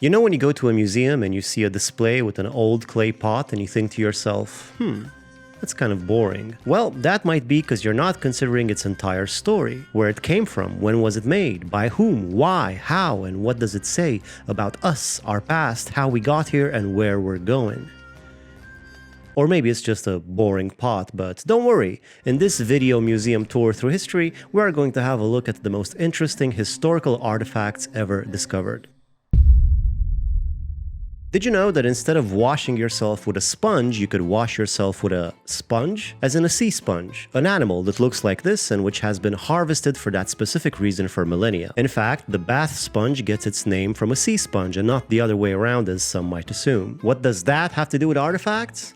You know when you go to a museum and you see a display with an old clay pot and you think to yourself, that's kind of boring. Well, that might be because you're not considering its entire story. Where it came from, when was it made, by whom, why, how, and what does it say about us, our past, how we got here, and where we're going. Or maybe it's just a boring pot, but don't worry. In this video museum tour through history, we are going to have a look at the most interesting historical artifacts ever discovered. Did you know that instead of washing yourself with a sponge, you could wash yourself with a sponge? As in a sea sponge, an animal that looks like this and which has been harvested for that specific reason for millennia. In fact, the bath sponge gets its name from a sea sponge and not the other way around as some might assume. What does that have to do with artifacts?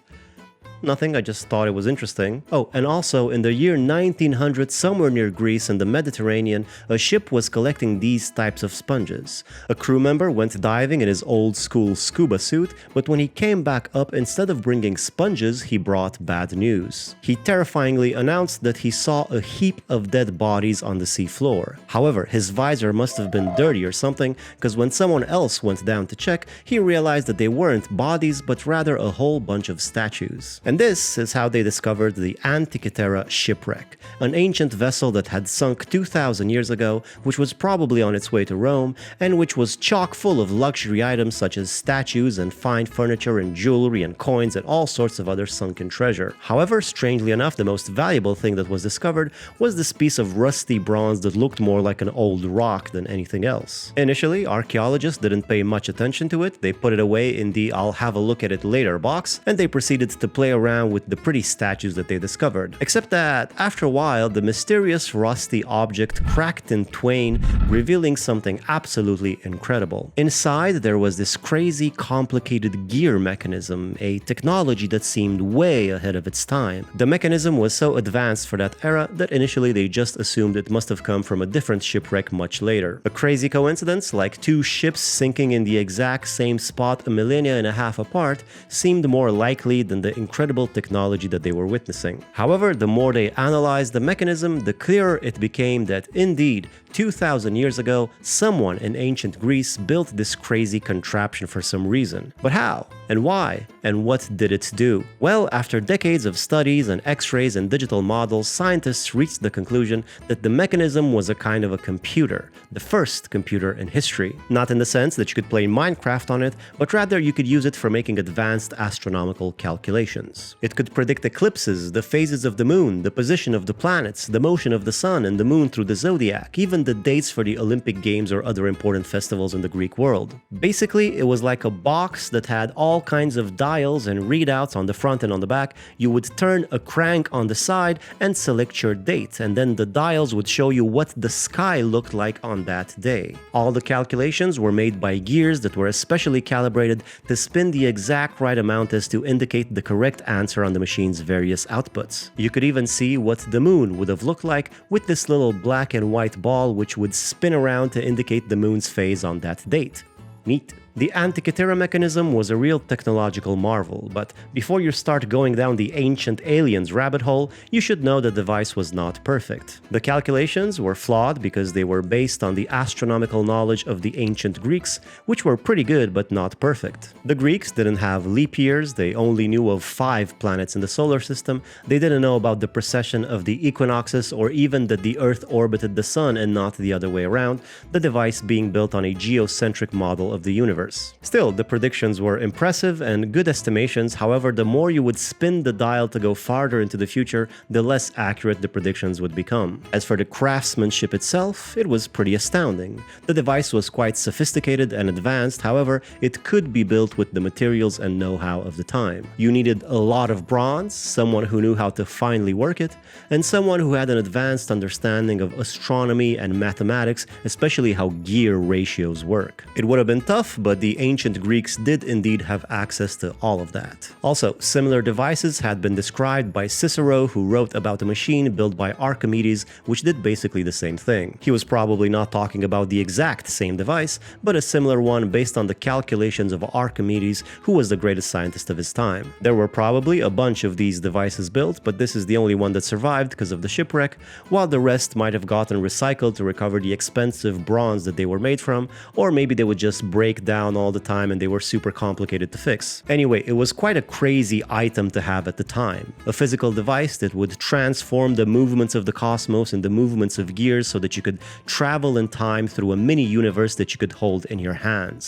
Nothing, I just thought it was interesting. Oh, and also, in the year 1900, somewhere near Greece in the Mediterranean, a ship was collecting these types of sponges. A crew member went diving in his old-school scuba suit, but when he came back up, instead of bringing sponges, he brought bad news. He terrifyingly announced that he saw a heap of dead bodies on the seafloor. However, his visor must have been dirty or something, because when someone else went down to check, he realized that they weren't bodies, but rather a whole bunch of statues. And this is how they discovered the Antikythera shipwreck, an ancient vessel that had sunk 2,000 years ago, which was probably on its way to Rome, and which was chock full of luxury items such as statues and fine furniture and jewelry and coins and all sorts of other sunken treasure. However, strangely enough, the most valuable thing that was discovered was this piece of rusty bronze that looked more like an old rock than anything else. Initially, archaeologists didn't pay much attention to it. They put it away in the "I'll have a look at it later" box, and they proceeded to play around with the pretty statues that they discovered. Except that, after a while, the mysterious rusty object cracked in twain, revealing something absolutely incredible. Inside, there was this crazy, complicated gear mechanism, a technology that seemed way ahead of its time. The mechanism was so advanced for that era that initially they just assumed it must have come from a different shipwreck much later. A crazy coincidence, like two ships sinking in the exact same spot a millennia and a half apart, seemed more likely than the incredible technology that they were witnessing. However, the more they analyzed the mechanism, the clearer it became that indeed, 2,000 years ago, someone in ancient Greece built this crazy contraption for some reason. But how? And why? And what did it do? Well, after decades of studies and x-rays and digital models, scientists reached the conclusion that the mechanism was a kind of a computer, the first computer in history. Not in the sense that you could play Minecraft on it, but rather you could use it for making advanced astronomical calculations. It could predict eclipses, the phases of the moon, the position of the planets, the motion of the sun and the moon through the zodiac, even the dates for the Olympic Games or other important festivals in the Greek world. Basically, it was like a box that had all kinds of dials and readouts on the front and on the back. You would turn a crank on the side and select your date, and then the dials would show you what the sky looked like on that day. All the calculations were made by gears that were especially calibrated to spin the exact right amount as to indicate the correct answer on the machine's various outputs. You could even see what the moon would have looked like with this little black and white ball which would spin around to indicate the moon's phase on that date. Neat. The Antikythera mechanism was a real technological marvel, but before you start going down the ancient aliens rabbit hole, you should know the device was not perfect. The calculations were flawed because they were based on the astronomical knowledge of the ancient Greeks, which were pretty good but not perfect. The Greeks didn't have leap years, they only knew of 5 planets in the solar system, they didn't know about the precession of the equinoxes or even that the Earth orbited the Sun and not the other way around, the device being built on a geocentric model of the universe. Still, the predictions were impressive and good estimations. However, the more you would spin the dial to go farther into the future, the less accurate the predictions would become. As for the craftsmanship itself, it was pretty astounding. The device was quite sophisticated and advanced, however, it could be built with the materials and know-how of the time. You needed a lot of bronze, someone who knew how to finely work it, and someone who had an advanced understanding of astronomy and mathematics, especially how gear ratios work. It would have been tough, but the ancient Greeks did indeed have access to all of that. Also, similar devices had been described by Cicero, who wrote about a machine built by Archimedes, which did basically the same thing. He was probably not talking about the exact same device, but a similar one based on the calculations of Archimedes, who was the greatest scientist of his time. There were probably a bunch of these devices built, but this is the only one that survived because of the shipwreck, while the rest might have gotten recycled to recover the expensive bronze that they were made from, or maybe they would just break down down all the time and they were super complicated to fix. Anyway, it was quite a crazy item to have at the time. A physical device that would transform the movements of the cosmos and the movements of gears so that you could travel in time through a mini universe that you could hold in your hands.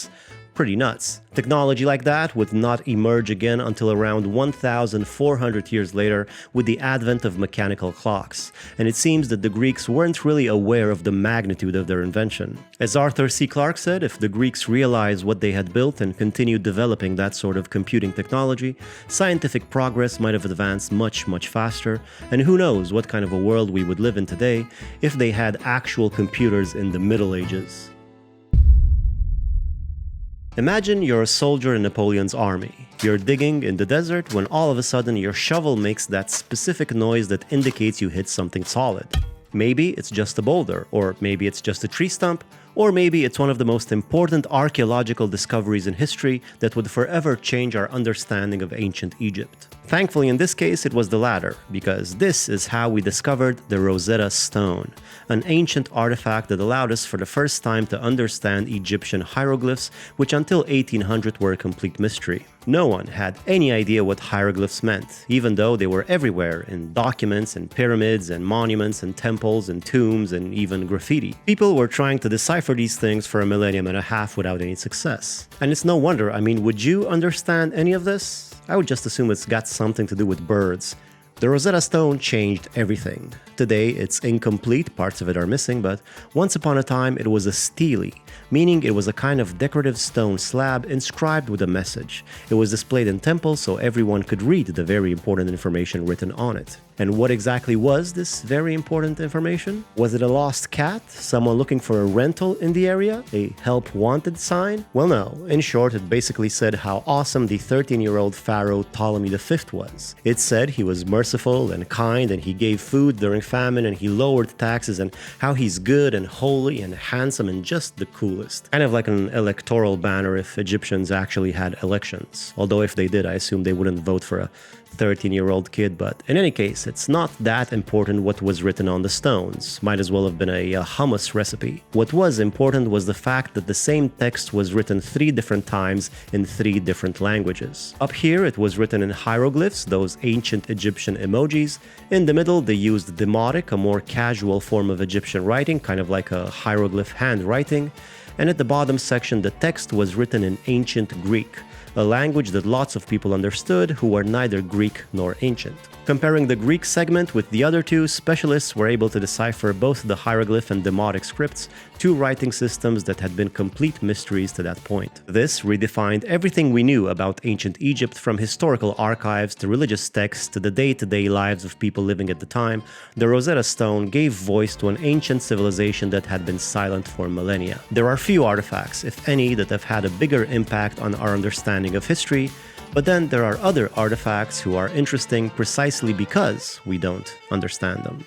Pretty nuts. Technology like that would not emerge again until around 1,400 years later with the advent of mechanical clocks, and it seems that the Greeks weren't really aware of the magnitude of their invention. As Arthur C. Clarke said, if the Greeks realized what they had built and continued developing that sort of computing technology, scientific progress might have advanced much, much faster, and who knows what kind of a world we would live in today if they had actual computers in the Middle Ages. Imagine you're a soldier in Napoleon's army. You're digging in the desert when all of a sudden your shovel makes that specific noise that indicates you hit something solid. Maybe it's just a boulder, or maybe it's just a tree stump, or maybe it's one of the most important archaeological discoveries in history that would forever change our understanding of ancient Egypt. Thankfully, in this case, it was the latter, because this is how we discovered the Rosetta Stone, an ancient artifact that allowed us for the first time to understand Egyptian hieroglyphs, which until 1800 were a complete mystery. No one had any idea what hieroglyphs meant, even though they were everywhere in documents and pyramids and monuments and temples and tombs and even graffiti. People were trying to decipher these things for a millennium and a half without any success. And it's no wonder, would you understand any of this? I would just assume it's got something to do with birds. The Rosetta Stone changed everything. Today, it's incomplete, parts of it are missing, but once upon a time, it was a stele, meaning it was a kind of decorative stone slab inscribed with a message. It was displayed in temples so everyone could read the very important information written on it. And what exactly was this very important information? Was it a lost cat? Someone looking for a rental in the area? A help wanted sign? Well, no. In short, it basically said how awesome the 13-year-old pharaoh Ptolemy V was. It said he was merciful and kind and he gave food during famine and he lowered taxes and how he's good and holy and handsome and just the coolest. Kind of like an electoral banner if Egyptians actually had elections. Although if they did, I assume they wouldn't vote for a 13-year-old kid, but in any case, it's not that important what was written on the stones. Might as well have been a hummus recipe. What was important was the fact that the same text was written 3 different times in 3 different languages. Up here, it was written in hieroglyphs, those ancient Egyptian emojis. In the middle, they used demotic, a more casual form of Egyptian writing, kind of like a hieroglyph handwriting. And at the bottom section, the text was written in ancient Greek, a language that lots of people understood who were neither Greek nor ancient. Comparing the Greek segment with the other 2, specialists were able to decipher both the hieroglyph and demotic scripts, 2 writing systems that had been complete mysteries to that point. This redefined everything we knew about ancient Egypt, from historical archives to religious texts to the day-to-day lives of people living at the time. The Rosetta Stone gave voice to an ancient civilization that had been silent for millennia. There are few artifacts, if any, that have had a bigger impact on our understanding of history, but then there are other artifacts who are interesting precisely because we don't understand them.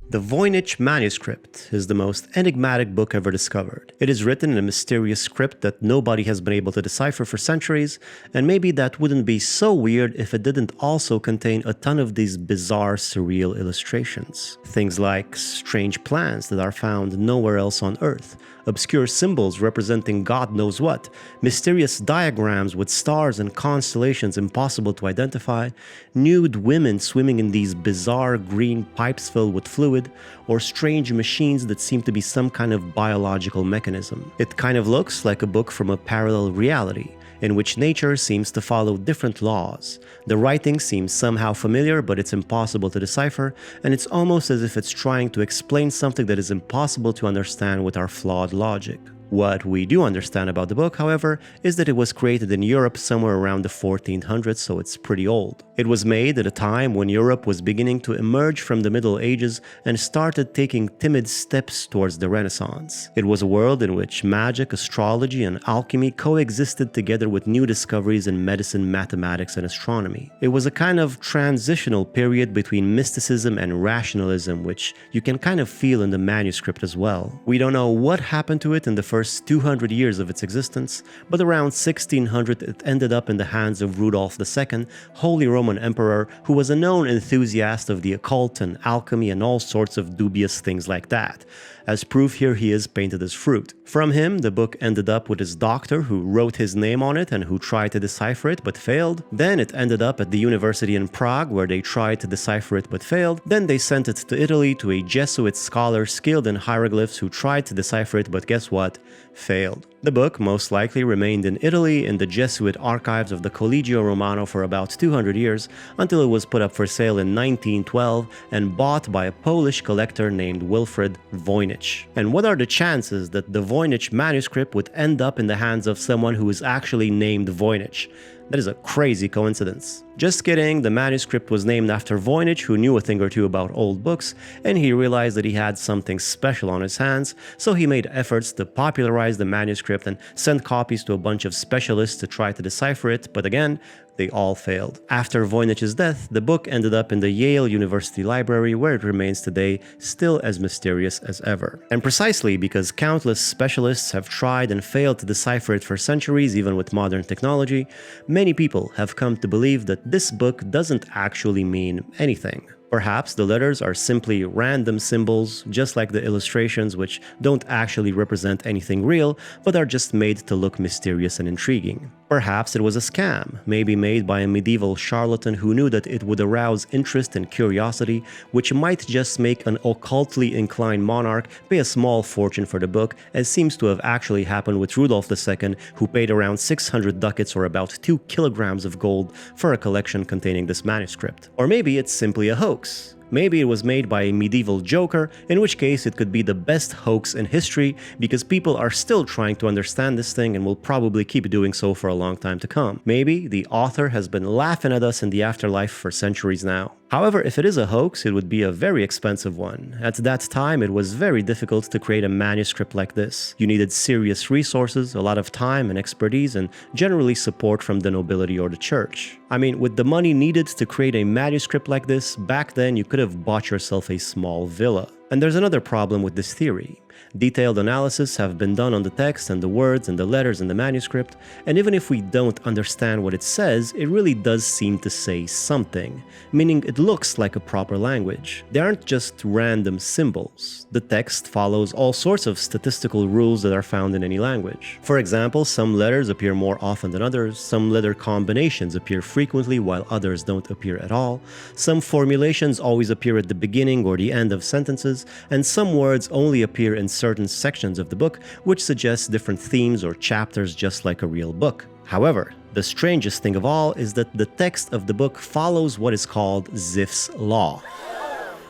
The Voynich manuscript is the most enigmatic book ever discovered. It is written in a mysterious script that nobody has been able to decipher for centuries, and maybe that wouldn't be so weird if it didn't also contain a ton of these bizarre, surreal illustrations. Things like strange plants that are found nowhere else on Earth, obscure symbols representing God knows what, mysterious diagrams with stars and constellations impossible to identify, nude women swimming in these bizarre green pipes filled with fluid, or strange machines that seem to be some kind of biological mechanism. It kind of looks like a book from a parallel reality, in which nature seems to follow different laws. The writing seems somehow familiar, but it's impossible to decipher, and it's almost as if it's trying to explain something that is impossible to understand with our flawed logic. What we do understand about the book, however, is that it was created in Europe somewhere around the 1400s, so it's pretty old. It was made at a time when Europe was beginning to emerge from the Middle Ages and started taking timid steps towards the Renaissance. It was a world in which magic, astrology, and alchemy coexisted together with new discoveries in medicine, mathematics, and astronomy. It was a kind of transitional period between mysticism and rationalism, which you can kind of feel in the manuscript as well. We don't know what happened to it in the first 200 years of its existence, but around 1600 it ended up in the hands of Rudolf II, Holy Roman Emperor, who was a known enthusiast of the occult and alchemy and all sorts of dubious things like that. As proof here, he is painted as fruit. From him, the book ended up with his doctor who wrote his name on it and who tried to decipher it but failed. Then it ended up at the university in Prague where they tried to decipher it but failed. Then they sent it to Italy to a Jesuit scholar skilled in hieroglyphs who tried to decipher it but guess what? Failed. The book most likely remained in Italy in the Jesuit archives of the Collegio Romano for about 200 years until it was put up for sale in 1912 and bought by a Polish collector named Wilfred Voynich. And what are the chances that the Voynich manuscript would end up in the hands of someone who is actually named Voynich? That is a crazy coincidence. Just kidding, the manuscript was named after Voynich, who knew a thing or two about old books, and he realized that he had something special on his hands, so he made efforts to popularize the manuscript and sent copies to a bunch of specialists to try to decipher it, but again, they all failed. After Voynich's death, the book ended up in the Yale University Library, where it remains today, still as mysterious as ever. And precisely because countless specialists have tried and failed to decipher it for centuries, even with modern technology, many people have come to believe that this book doesn't actually mean anything. Perhaps the letters are simply random symbols, just like the illustrations, which don't actually represent anything real, but are just made to look mysterious and intriguing. Perhaps it was a scam, maybe made by a medieval charlatan who knew that it would arouse interest and curiosity, which might just make an occultly inclined monarch pay a small fortune for the book, as seems to have actually happened with Rudolf II, who paid around 600 ducats or about 2 kilograms of gold for a collection containing this manuscript. Or maybe it's simply a hoax. Maybe it was made by a medieval joker, in which case it could be the best hoax in history because people are still trying to understand this thing and will probably keep doing so for a long time to come. Maybe the author has been laughing at us in the afterlife for centuries now. However, if it is a hoax, it would be a very expensive one. At that time, it was very difficult to create a manuscript like this. You needed serious resources, a lot of time and expertise, and generally support from the nobility or the church. I mean, with the money needed to create a manuscript like this, back then you could have bought yourself a small villa. And there's another problem with this theory. Detailed analysis have been done on the text and the words and the letters in the manuscript, and even if we don't understand what it says, it really does seem to say something, meaning it looks like a proper language. They aren't just random symbols. The text follows all sorts of statistical rules that are found in any language. For example, some letters appear more often than others, some letter combinations appear frequently while others don't appear at all, some formulations always appear at the beginning or the end of sentences, and some words only appear in certain sections of the book, which suggests different themes or chapters just like a real book. However, the strangest thing of all is that the text of the book follows what is called Zipf's law.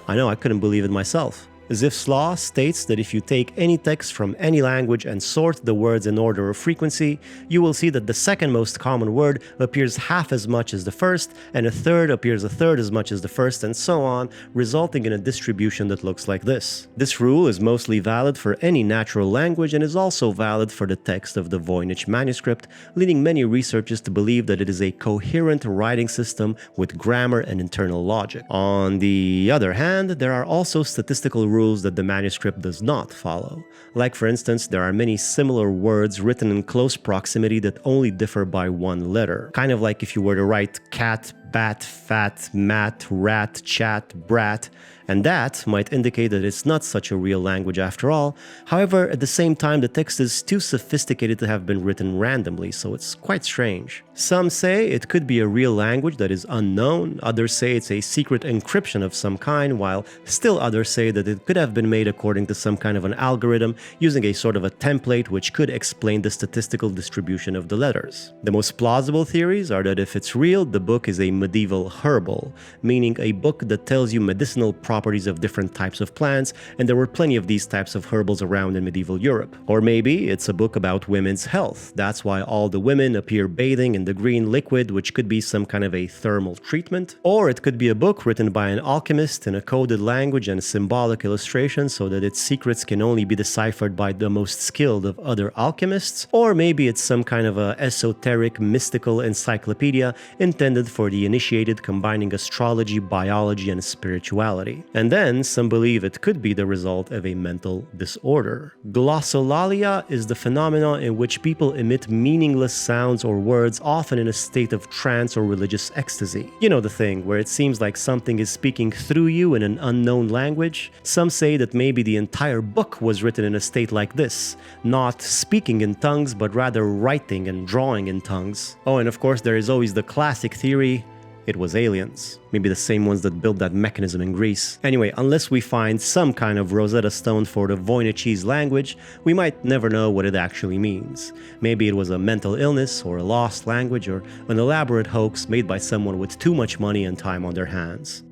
I know, I couldn't believe it myself. Zipf's law states that if you take any text from any language and sort the words in order of frequency, you will see that the second most common word appears half as much as the first, and a third appears a third as much as the first, and so on, resulting in a distribution that looks like this. This rule is mostly valid for any natural language and is also valid for the text of the Voynich manuscript, leading many researchers to believe that it is a coherent writing system with grammar and internal logic. On the other hand, there are also statistical rules that the manuscript does not follow. Like for instance, there are many similar words written in close proximity that only differ by one letter. Kind of like if you were to write cat, bat, fat, mat, rat, chat, brat, and that might indicate that it's not such a real language after all. However, at the same time, the text is too sophisticated to have been written randomly, so it's quite strange. Some say it could be a real language that is unknown, others say it's a secret encryption of some kind, while still others say that it could have been made according to some kind of an algorithm using a sort of a template which could explain the statistical distribution of the letters. The most plausible theories are that if it's real, the book is a medieval herbal, meaning a book that tells you medicinal properties of different types of plants, and there were plenty of these types of herbals around in medieval Europe. Or maybe it's a book about women's health. That's why all the women appear bathing in the green liquid, which could be some kind of a thermal treatment. Or it could be a book written by an alchemist in a coded language and symbolic illustration so that its secrets can only be deciphered by the most skilled of other alchemists. Or maybe it's some kind of a esoteric, mystical encyclopedia intended for the initiated, combining astrology, biology, and spirituality. And then some believe it could be the result of a mental disorder. Glossolalia is the phenomenon in which people emit meaningless sounds or words, often in a state of trance or religious ecstasy. You know the thing, where it seems like something is speaking through you in an unknown language? Some say that maybe the entire book was written in a state like this, not speaking in tongues, but rather writing and drawing in tongues. Oh, and of course there is always the classic theory, it was aliens. Maybe the same ones that built that mechanism in Greece. Anyway, unless we find some kind of Rosetta Stone for the Voynich language, we might never know what it actually means. Maybe it was a mental illness or a lost language or an elaborate hoax made by someone with too much money and time on their hands.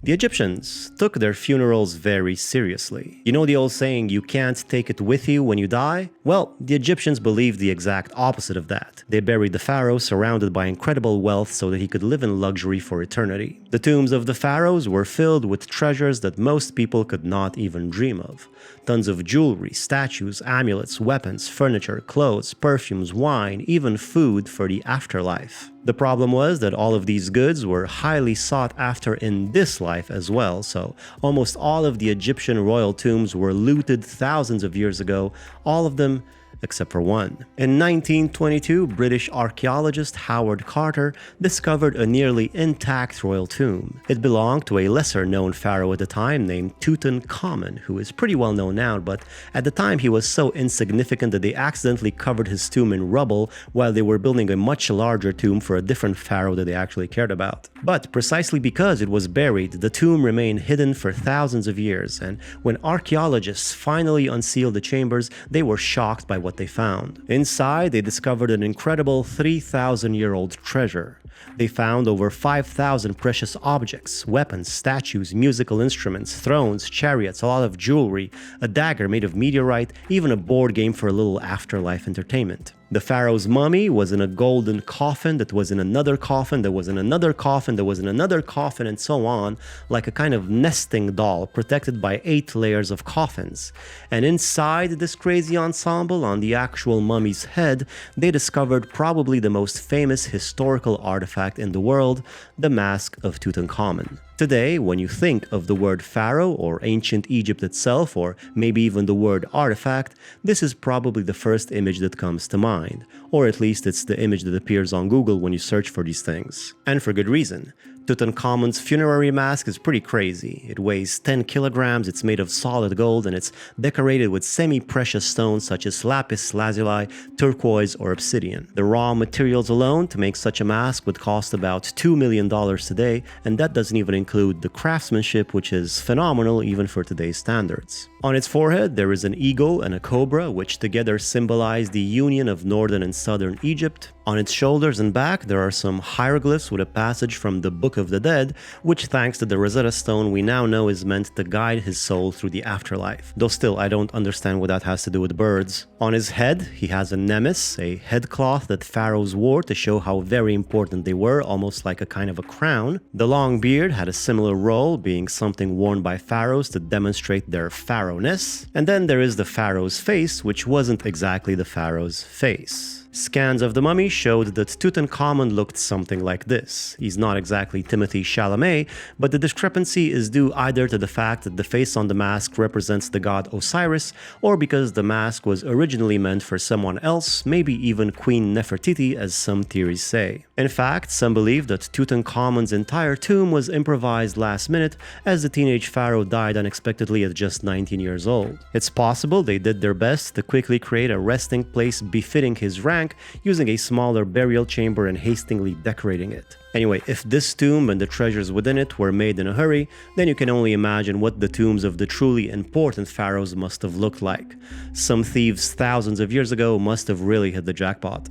The Egyptians took their funerals very seriously. You know the old saying, you can't take it with you when you die? Well, the Egyptians believed the exact opposite of that. They buried the pharaoh surrounded by incredible wealth so that he could live in luxury for eternity. The tombs of the pharaohs were filled with treasures that most people could not even dream of. Tons of jewelry, statues, amulets, weapons, furniture, clothes, perfumes, wine, even food for the afterlife. The problem was that all of these goods were highly sought after in this life as well, so almost all of the Egyptian royal tombs were looted thousands of years ago, all of them except for one. In 1922, British archaeologist Howard Carter discovered a nearly intact royal tomb. It belonged to a lesser-known pharaoh at the time named Tutankhamun, who is pretty well known now, but at the time he was so insignificant that they accidentally covered his tomb in rubble while they were building a much larger tomb for a different pharaoh that they actually cared about. But precisely because it was buried, the tomb remained hidden for thousands of years, and when archaeologists finally unsealed the chambers, they were shocked by what they found. Inside, they discovered an incredible 3,000-year-old treasure. They found over 5,000 precious objects, weapons, statues, musical instruments, thrones, chariots, a lot of jewelry, a dagger made of meteorite, even a board game for a little afterlife entertainment. The pharaoh's mummy was in a golden coffin that was in another coffin, that was in another coffin, that was in another coffin, and so on, like a kind of nesting doll protected by 8 layers of coffins. And inside this crazy ensemble, on the actual mummy's head, they discovered probably the most famous historical artifact in the world, the Mask of Tutankhamun. Today, when you think of the word pharaoh or ancient Egypt itself, or maybe even the word artifact, this is probably the first image that comes to mind. Or at least it's the image that appears on Google when you search for these things. And for good reason. Tutankhamun's funerary mask is pretty crazy. It weighs 10 kilograms, it's made of solid gold, and it's decorated with semi-precious stones such as lapis lazuli, turquoise, or obsidian. The raw materials alone to make such a mask would cost about $2 million today, and that doesn't even include the craftsmanship, which is phenomenal even for today's standards. On its forehead, there is an eagle and a cobra, which together symbolize the union of northern and southern Egypt. On its shoulders and back, there are some hieroglyphs with a passage from the Book of the Dead, which thanks to the Rosetta Stone we now know is meant to guide his soul through the afterlife. Though still, I don't understand what that has to do with birds. On his head, he has a nemes, a headcloth that pharaohs wore to show how very important they were, almost like a kind of a crown. The long beard had a similar role, being something worn by pharaohs to demonstrate their pharaohness. And then there is the pharaoh's face, which wasn't exactly the pharaoh's face. Scans of the mummy showed that Tutankhamun looked something like this. He's not exactly Timothée Chalamet, but the discrepancy is due either to the fact that the face on the mask represents the god Osiris, or because the mask was originally meant for someone else, maybe even Queen Nefertiti, as some theories say. In fact, some believe that Tutankhamun's entire tomb was improvised last minute, as the teenage pharaoh died unexpectedly at just 19 years old. It's possible they did their best to quickly create a resting place befitting his rank, using a smaller burial chamber and hastily decorating it. Anyway, if this tomb and the treasures within it were made in a hurry, then you can only imagine what the tombs of the truly important pharaohs must have looked like. Some thieves thousands of years ago must have really hit the jackpot.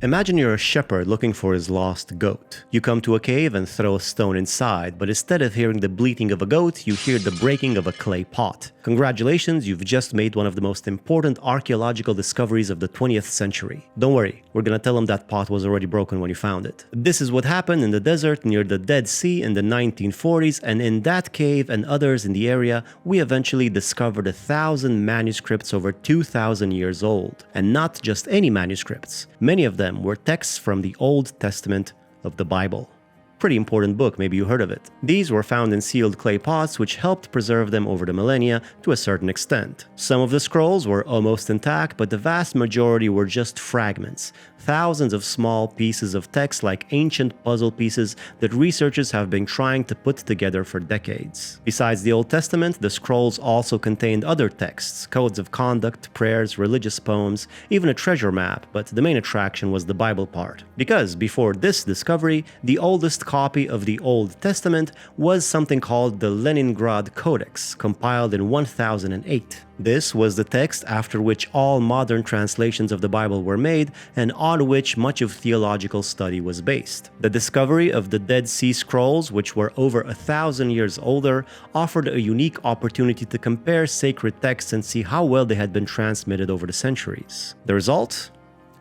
Imagine you're a shepherd looking for his lost goat. You come to a cave and throw a stone inside, but instead of hearing the bleating of a goat, you hear the breaking of a clay pot. Congratulations, you've just made one of the most important archaeological discoveries of the 20th century. Don't worry, we're gonna tell him that pot was already broken when you found it. This is what happened in the desert near the Dead Sea in the 1940s, and in that cave and others in the area, we eventually discovered 1,000 manuscripts over 2,000 years old. And not just any manuscripts. Many of them were texts from the Old Testament of the Bible. Pretty important book, maybe you heard of it. These were found in sealed clay pots, which helped preserve them over the millennia to a certain extent. Some of the scrolls were almost intact, but the vast majority were just fragments. Thousands of small pieces of text like ancient puzzle pieces that researchers have been trying to put together for decades. Besides the Old Testament, the scrolls also contained other texts, codes of conduct, prayers, religious poems, even a treasure map, but the main attraction was the Bible part. Because before this discovery, the oldest copy of the Old Testament was something called the Leningrad Codex, compiled in 1008. This was the text after which all modern translations of the Bible were made and on which much of theological study was based. The discovery of the Dead Sea Scrolls, which were over 1,000 years older, offered a unique opportunity to compare sacred texts and see how well they had been transmitted over the centuries. The result?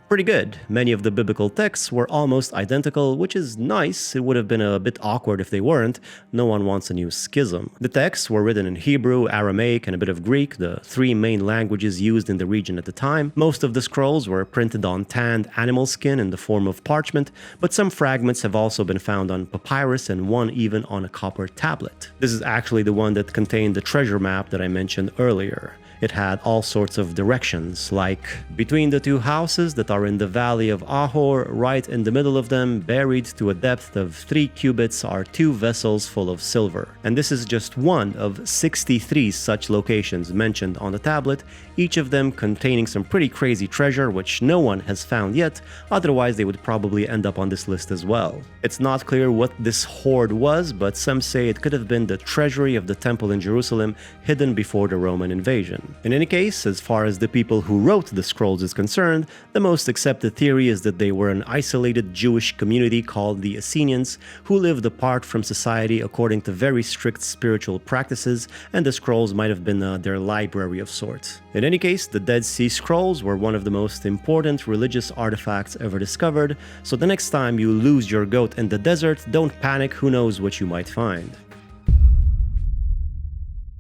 Pretty good. Many of the biblical texts were almost identical, which is nice. It would have been a bit awkward if they weren't. No one wants a new schism. The texts were written in Hebrew, Aramaic, and a bit of Greek, the three main languages used in the region at the time. Most of the scrolls were printed on tanned animal skin in the form of parchment, but some fragments have also been found on papyrus and one even on a copper tablet. This is actually the one that contained the treasure map that I mentioned earlier. It had all sorts of directions, like between the two houses that are in the valley of Ahor, right in the middle of them, buried to a depth of 3 cubits, are 2 vessels full of silver. And this is just one of 63 such locations mentioned on the tablet, each of them containing some pretty crazy treasure which no one has found yet, otherwise they would probably end up on this list as well. It's not clear what this hoard was, but some say it could have been the treasury of the temple in Jerusalem hidden before the Roman invasion. In any case, as far as the people who wrote the scrolls is concerned, the most accepted theory is that they were an isolated Jewish community called the Essenes, who lived apart from society according to very strict spiritual practices, and the scrolls might have been their library of sorts. In any case, the Dead Sea Scrolls were one of the most important religious artifacts ever discovered, so the next time you lose your goat in the desert, don't panic, who knows what you might find.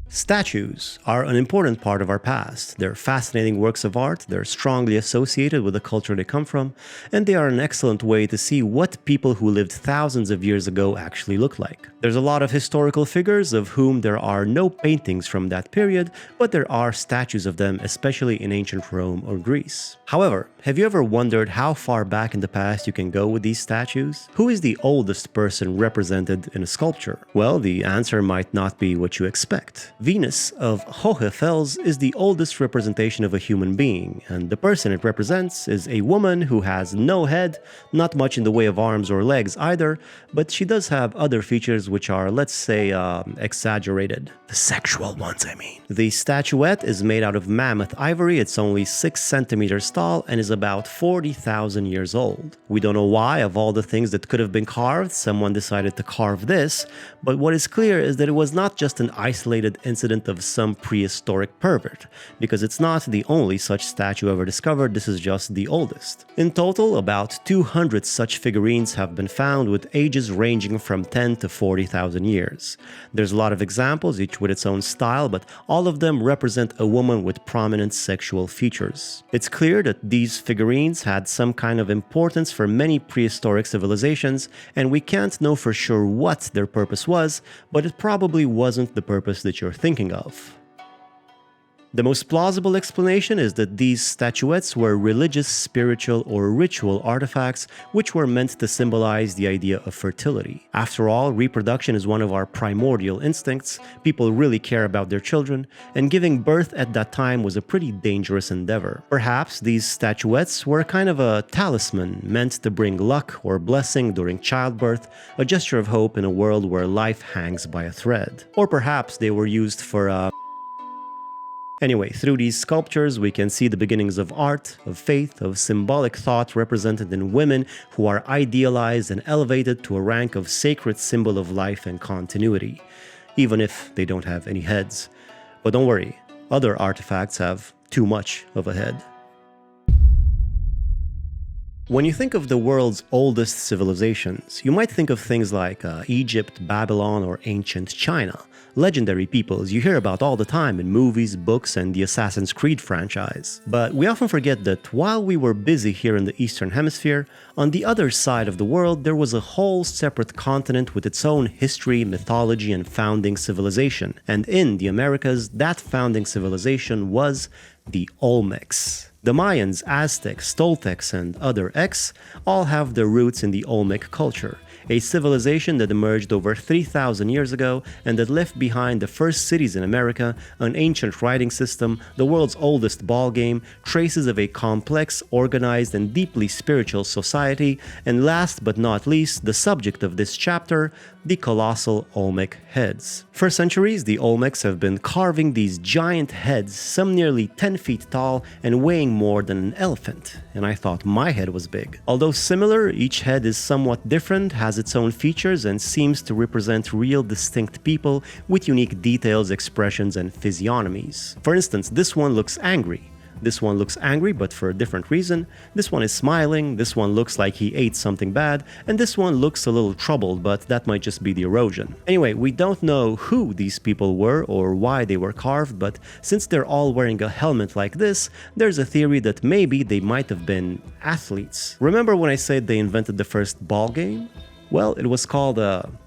Statues are an important part of our past. They're fascinating works of art, they're strongly associated with the culture they come from, and they are an excellent way to see what people who lived thousands of years ago actually look like. There's a lot of historical figures of whom there are no paintings from that period, but there are statues of them, especially in ancient Rome or Greece. However, have you ever wondered how far back in the past you can go with these statues? Who is the oldest person represented in a sculpture? Well, the answer might not be what you expect. Venus of Hohefels is the oldest representation of a human being, and the person it represents is a woman who has no head, not much in the way of arms or legs either, but she does have other features which are, let's say, exaggerated. The sexual ones, I mean. The statuette is made out of mammoth ivory. It's only 6 centimeters tall and is about 40,000 years old. We don't know why, of all the things that could have been carved, someone decided to carve this, but what is clear is that it was not just an isolated incident of some prehistoric pervert, because it's not the only such statue ever discovered, this is just the oldest. In total, about 200 such figurines have been found with ages ranging from 10 to 40,000 years. There's a lot of examples, each with its own style, but all of them represent a woman with prominent sexual features. It's clear that these figurines had some kind of importance for many prehistoric civilizations, and we can't know for sure what their purpose was, but it probably wasn't the purpose that you're thinking of. The most plausible explanation is that these statuettes were religious, spiritual, or ritual artifacts which were meant to symbolize the idea of fertility. After all, reproduction is one of our primordial instincts, people really care about their children, and giving birth at that time was a pretty dangerous endeavor. Perhaps these statuettes were kind of a talisman meant to bring luck or blessing during childbirth, a gesture of hope in a world where life hangs by a thread. Or perhaps they were used for Anyway, through these sculptures, we can see the beginnings of art, of faith, of symbolic thought represented in women who are idealized and elevated to a rank of sacred symbol of life and continuity, even if they don't have any heads. But don't worry, other artifacts have too much of a head. When you think of the world's oldest civilizations, you might think of things like Egypt, Babylon, or ancient China. Legendary peoples you hear about all the time in movies, books, and the Assassin's Creed franchise. But we often forget that while we were busy here in the Eastern Hemisphere, on the other side of the world there was a whole separate continent with its own history, mythology, and founding civilization. And in the Americas, that founding civilization was the Olmecs. The Mayans, Aztecs, Toltecs, and other X all have their roots in the Olmec culture, a civilization that emerged over 3,000 years ago and that left behind the first cities in America, an ancient writing system, the world's oldest ball game, traces of a complex, organized, and deeply spiritual society, and last but not least, the subject of this chapter, the colossal Olmec heads. For centuries, the Olmecs have been carving these giant heads, some nearly 10 feet tall and weighing more than an elephant, and I thought my head was big. Although similar, each head is somewhat different, has its own features, and seems to represent real distinct people with unique details, expressions, and physiognomies. For instance, this one looks angry. This one looks angry, but for a different reason. This one is smiling, this one looks like he ate something bad, and this one looks a little troubled, but that might just be the erosion. Anyway, we don't know who these people were or why they were carved, but since they're all wearing a helmet like this, there's a theory that maybe they might have been athletes. Remember when I said they invented the first ball game? Well, it was called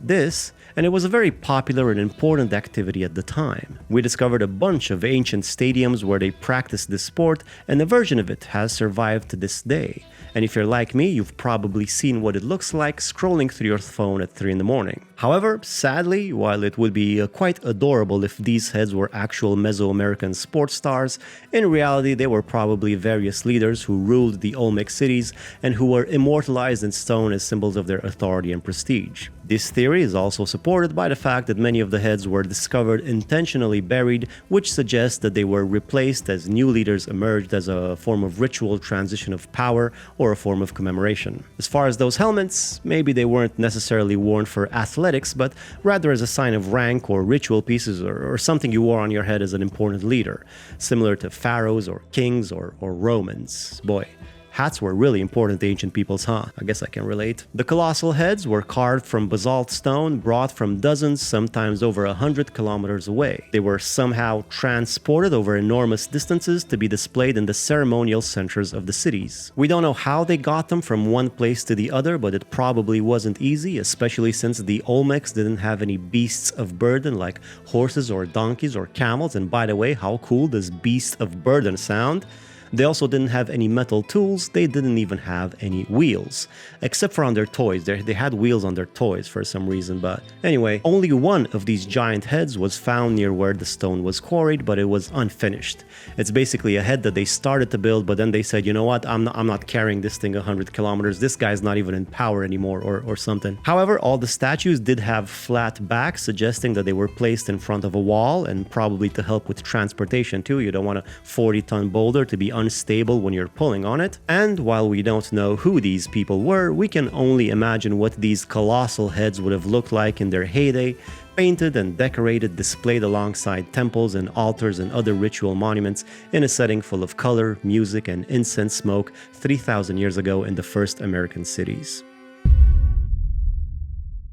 this, and it was a very popular and important activity at the time. We discovered a bunch of ancient stadiums where they practiced this sport, and a version of it has survived to this day. And if you're like me, you've probably seen what it looks like scrolling through your phone at 3 in the morning. However, sadly, while it would be quite adorable if these heads were actual Mesoamerican sports stars, in reality they were probably various leaders who ruled the Olmec cities and who were immortalized in stone as symbols of their authority and prestige. This theory is also supported by the fact that many of the heads were discovered intentionally buried, which suggests that they were replaced as new leaders emerged as a form of ritual transition of power or a form of commemoration. As far as those helmets, maybe they weren't necessarily worn for athletics, but rather as a sign of rank or ritual pieces or something you wore on your head as an important leader, similar to pharaohs or kings or Romans. Boy, hats were really important to ancient peoples, huh? I guess I can relate. The colossal heads were carved from basalt stone, brought from dozens, sometimes over 100 kilometers away. They were somehow transported over enormous distances to be displayed in the ceremonial centers of the cities. We don't know how they got them from one place to the other, but it probably wasn't easy, especially since the Olmecs didn't have any beasts of burden like horses or donkeys or camels, and by the way, how cool does beast of burden sound? They also didn't have any metal tools, they didn't even have any wheels. Except for on their toys, they had wheels on their toys for some reason, but anyway, only one of these giant heads was found near where the stone was quarried, but it was unfinished. It's basically a head that they started to build, but then they said, you know what, I'm not carrying this thing 100 kilometers, this guy's not even in power anymore or something. However, all the statues did have flat backs, suggesting that they were placed in front of a wall, and probably to help with transportation too. You don't want a 40-ton boulder to be unstable when you're pulling on it. And while we don't know who these people were, we can only imagine what these colossal heads would have looked like in their heyday, painted and decorated, displayed alongside temples and altars and other ritual monuments in a setting full of color, music, and incense smoke 3,000 years ago in the first American cities.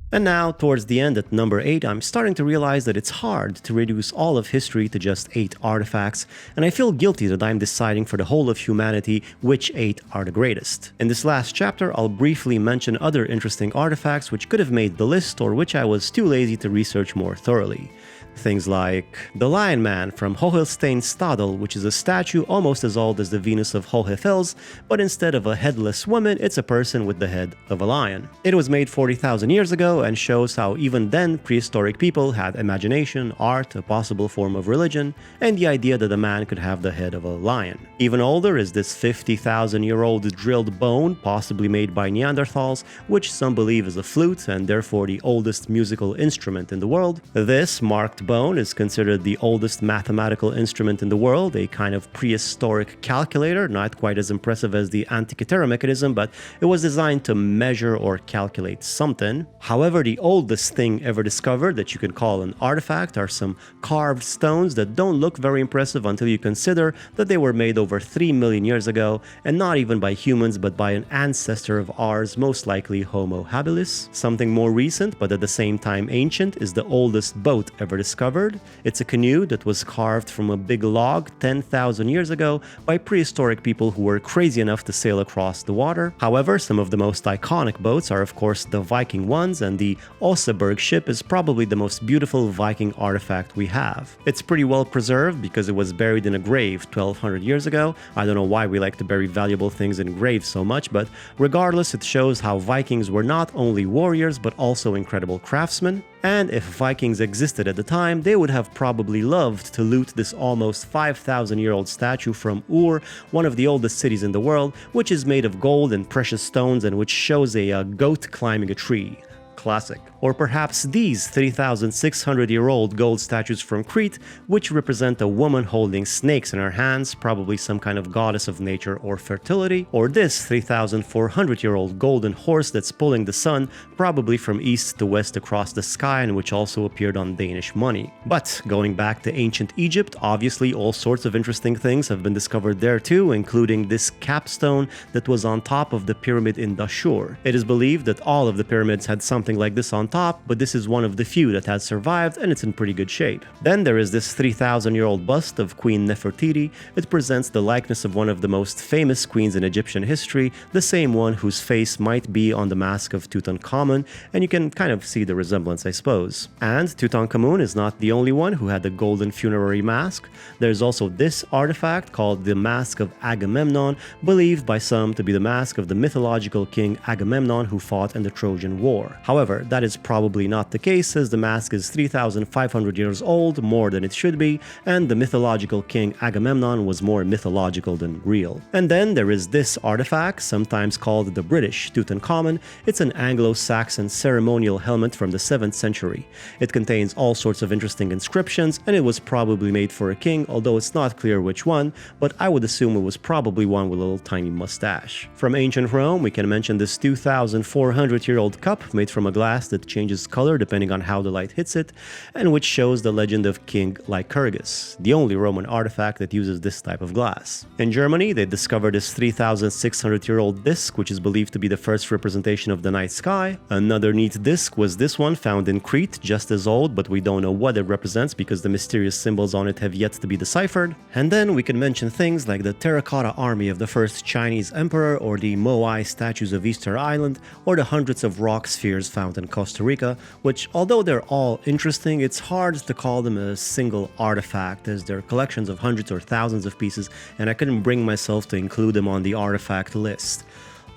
And now, towards the end at number 8, I'm starting to realize that it's hard to reduce all of history to just 8 artifacts, and I feel guilty that I'm deciding for the whole of humanity which 8 are the greatest. In this last chapter, I'll briefly mention other interesting artifacts which could have made the list or which I was too lazy to research more thoroughly. Things like the Lion Man from Hohenstein-Stadel, which is a statue almost as old as the Venus of Hohenfels, but instead of a headless woman, it's a person with the head of a lion. It was made 40,000 years ago and shows how even then prehistoric people had imagination, art, a possible form of religion, and the idea that a man could have the head of a lion. Even older is this 50,000-year-old drilled bone, possibly made by Neanderthals, which some believe is a flute and therefore the oldest musical instrument in the world. This, marked bone is considered the oldest mathematical instrument in the world, a kind of prehistoric calculator, not quite as impressive as the Antikythera mechanism, but it was designed to measure or calculate something. However, the oldest thing ever discovered that you can call an artifact are some carved stones that don't look very impressive until you consider that they were made over 3 million years ago, and not even by humans but by an ancestor of ours, most likely Homo habilis. Something more recent but at the same time ancient is the oldest boat ever discovered. It's a canoe that was carved from a big log 10,000 years ago by prehistoric people who were crazy enough to sail across the water. However, some of the most iconic boats are of course the Viking ones, and the Oseberg ship is probably the most beautiful Viking artifact we have. It's pretty well preserved because it was buried in a grave 1200 years ago. I don't know why we like to bury valuable things in graves so much, but regardless, it shows how Vikings were not only warriors but also incredible craftsmen. And if Vikings existed at the time, they would have probably loved to loot this almost 5,000-year-old statue from Ur, one of the oldest cities in the world, which is made of gold and precious stones and which shows a goat climbing a tree. Classic. Or perhaps these 3,600-year-old gold statues from Crete, which represent a woman holding snakes in her hands, probably some kind of goddess of nature or fertility. Or this 3,400-year-old golden horse that's pulling the sun, probably from east to west across the sky, and which also appeared on Danish money. But going back to ancient Egypt, obviously all sorts of interesting things have been discovered there too, including this capstone that was on top of the pyramid in Dashur. It is believed that all of the pyramids had something like this on top, but this is one of the few that has survived and it's in pretty good shape. Then there is this 3,000-year-old bust of Queen Nefertiti. It presents the likeness of one of the most famous queens in Egyptian history, the same one whose face might be on the mask of Tutankhamun, and you can kind of see the resemblance, I suppose. And Tutankhamun is not the only one who had the golden funerary mask. There's also this artifact called the Mask of Agamemnon, believed by some to be the mask of the mythological king Agamemnon who fought in the Trojan War. However, that is probably not the case, as the mask is 3,500 years old, more than it should be, and the mythological king Agamemnon was more mythological than real. And then there is this artifact, sometimes called the British Tutankhamun. It's an Anglo-Saxon ceremonial helmet from the 7th century. It contains all sorts of interesting inscriptions, and it was probably made for a king, although it's not clear which one, but I would assume it was probably one with a little tiny mustache. From ancient Rome, we can mention this 2,400-year-old cup made from a glass that changes color depending on how the light hits it, and which shows the legend of King Lycurgus, the only Roman artifact that uses this type of glass. In Germany, they discovered this 3,600-year-old disc, which is believed to be the first representation of the night sky. Another neat disc was this one found in Crete, just as old, but we don't know what it represents because the mysterious symbols on it have yet to be deciphered. And then we can mention things like the terracotta army of the first Chinese emperor, or the Moai statues of Easter Island, or the hundreds of rock spheres found in Costa Rica, which, although they're all interesting, it's hard to call them a single artifact, as they're collections of hundreds or thousands of pieces, and I couldn't bring myself to include them on the artifact list.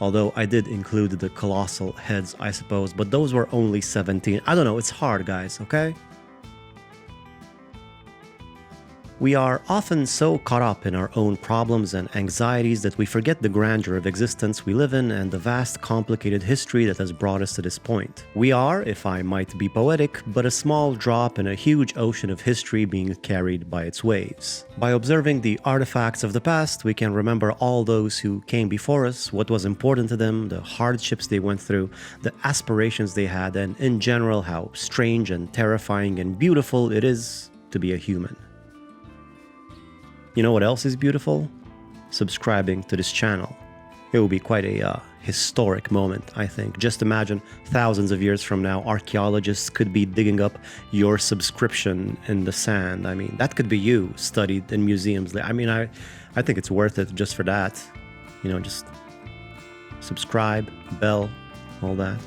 Although I did include the colossal heads, I suppose, but those were only 17. I don't know, it's hard, guys, okay? We are often so caught up in our own problems and anxieties that we forget the grandeur of existence we live in and the vast, complicated history that has brought us to this point. We are, if I might be poetic, but a small drop in a huge ocean of history being carried by its waves. By observing the artifacts of the past, we can remember all those who came before us, what was important to them, the hardships they went through, the aspirations they had, and in general how strange and terrifying and beautiful it is to be a human. You know what else is beautiful? Subscribing to this channel. It will be quite a historic moment, I think. Just imagine thousands of years from now, archaeologists could be digging up your subscription in the sand. I mean, that could be you, studied in museums. I mean, I think it's worth it just for that. You know, just subscribe, bell, all that.